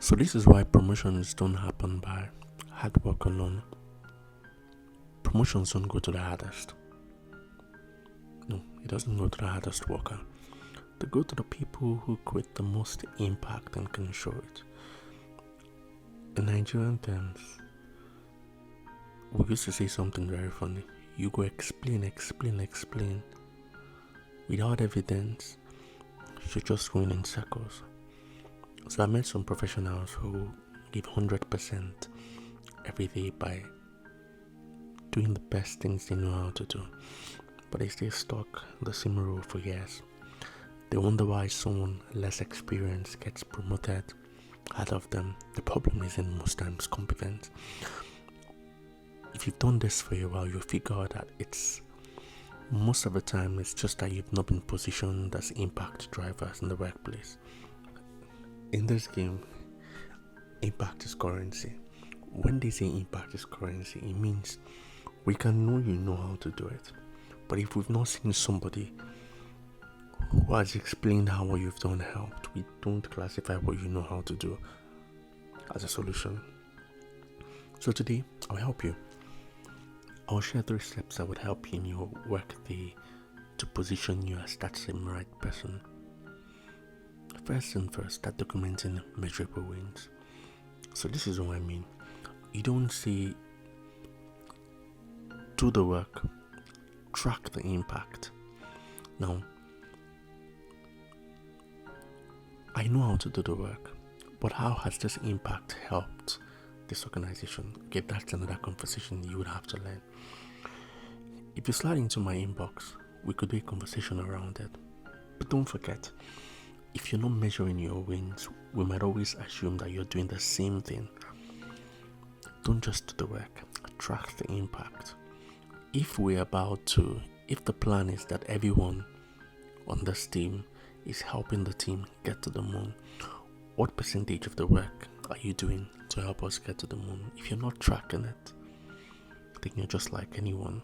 So this is why promotions don't happen by hard work alone. Promotions don't go to the hardest. No, it doesn't go to the hardest worker. They go to the people who create the most impact and can show it. In Nigerian terms, we used to say something very funny. You go explain without evidence. You're just going in circles. So I met some professionals who give 100% every day by doing the best things they know how to do, but they stay stuck in the same role for years. They wonder why someone less experienced gets promoted out of them. The problem isn't most times competence. If you've done this for a while, you'll figure out that it's most of the time it's just that you've not been positioned as impact drivers in the workplace. In this game, impact is currency. When they say impact is currency, it means we can know you know how to do it. But if we've not seen somebody who has explained how what you've done helped, we don't classify what you know how to do as a solution. So today, I'll help you. I'll share 3 steps that would help you in your work day to position you as that same right person. First and first, start documenting measurable wins. So this is what I mean. You don't say, do the work, track the impact. Now, I know how to do the work, but how has this impact helped this organization? Okay, that's another conversation you would have to learn. If you slide into my inbox, we could do a conversation around it. But don't forget, if you're not measuring your wins, we might always assume that you're doing the same thing. Don't just do the work, track the impact. If the plan is that everyone on this team is helping the team get to the moon, what percentage of the work are you doing to help us get to the moon? If you're not tracking it, then you're just like anyone.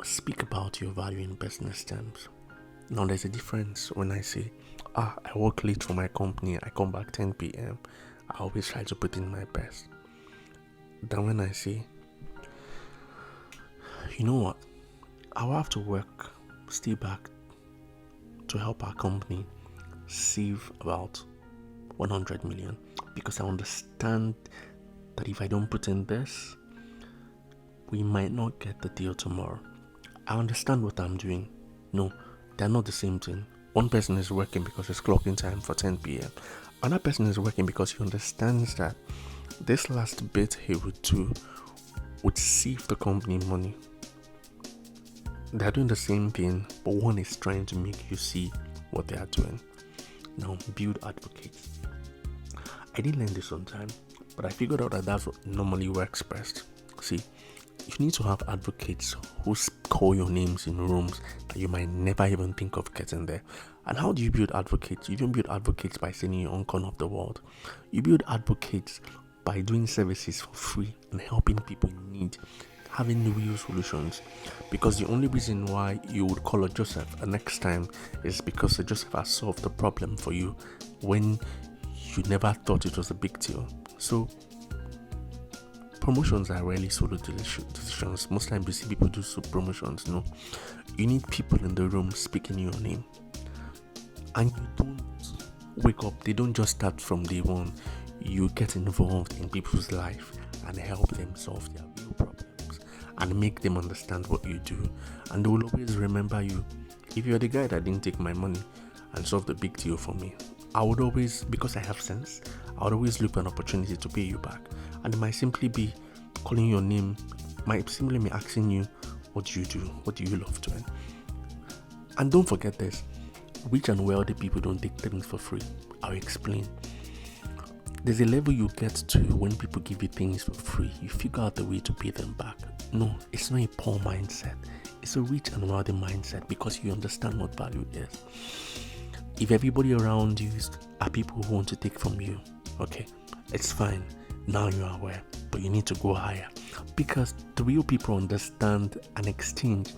Speak about your value in business terms. Now there's a difference when I say, I work late for my company, I come back 10 p.m. I always try to put in my best. Then when I say, you know what, I'll have to work, stay back to help our company save about 100 million, because I understand that if I don't put in this, we might not get the deal tomorrow. I understand what I'm doing. No, they're not the same thing. One person is working because it's clocking time for 10 p.m. Another person is working because he understands that this last bit he would do would save the company money. They're doing the same thing, but one is trying to make you see what they are doing. Now, build advocates. I didn't learn this on time, but I figured out that that's what normally works best. See, you need to have advocates who call your names in rooms that you might never even think of getting there. And how do you build advocates? You don't build advocates by sitting in your own corner of the world. You build advocates by doing services for free and helping people in need, having real solutions. Because the only reason why you would call a Joseph the next time is because a Joseph has solved the problem for you when you never thought it was a big deal. So promotions are rarely solo decisions. Most times you see people do promotions. No, you need people in the room speaking your name, and you don't wake up. They don't just start from day one. You get involved in people's life and help them solve their real problems and make them understand what you do, and they will always remember you. If you're the guy that didn't take my money and solve the big deal for me, I would always, because I have sense, I would always look for an opportunity to pay you back. And it might simply be calling your name, might simply be asking you, what do you do? What do you love doing? And don't forget this, rich and wealthy people don't take things for free. I'll explain. There's a level you get to when people give you things for free. You figure out the way to pay them back. No, it's not a poor mindset. It's a rich and wealthy mindset because you understand what value is. If everybody around you are people who want to take from you, okay, it's fine. Now you are aware, but you need to go higher because the real people understand an exchange.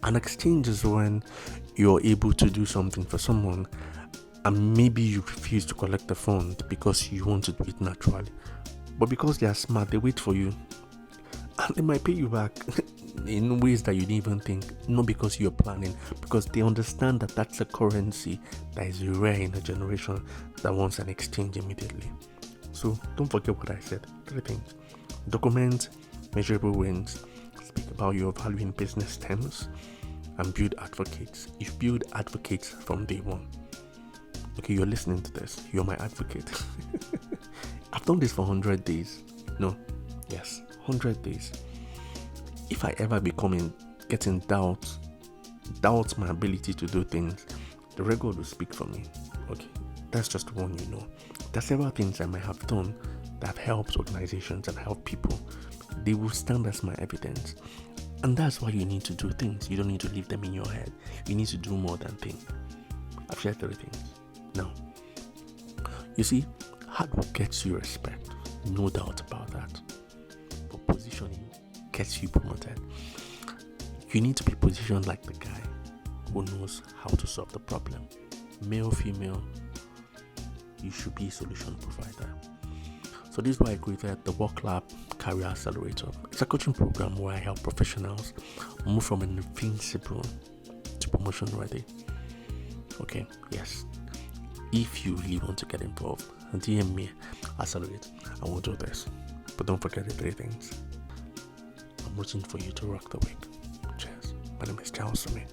An exchange is when you're able to do something for someone And maybe you refuse to collect the fund because you want to do it naturally. But because they are smart, they wait for you. And they might pay you back in ways that you didn't even think. Not because you're planning, because they understand that that's a currency that is rare in a generation that wants an exchange immediately. So don't forget what I said. 3 things. Document measurable wins. Speak about your value in business terms. And build advocates. You build advocates from day one. Okay, you're listening to this. You're my advocate. I've done this for 100 days. No, yes, 100 days. If I ever getting doubt my ability to do things, the record will speak for me. Okay, that's just one, you know. There's several things I might have done that have helped organizations and helped people. They will stand as my evidence. And that's why you need to do things. You don't need to leave them in your head. You need to do more than think. I've shared 3 things. Now, you see, hard work gets you respect, no doubt about that. But positioning gets you promoted. You need to be positioned like the guy who knows how to solve the problem. Male, female, you should be a solution provider. So this is why I created the Work Lab Career Accelerator. It's a coaching program where I help professionals move from an invincible to promotion ready. Okay, yes. If you really want to get involved, DM me, Accelerate, and we'll do this. But don't forget the 3 things. I'm rooting for you to rock the week. Cheers. My name is Charles Sumi.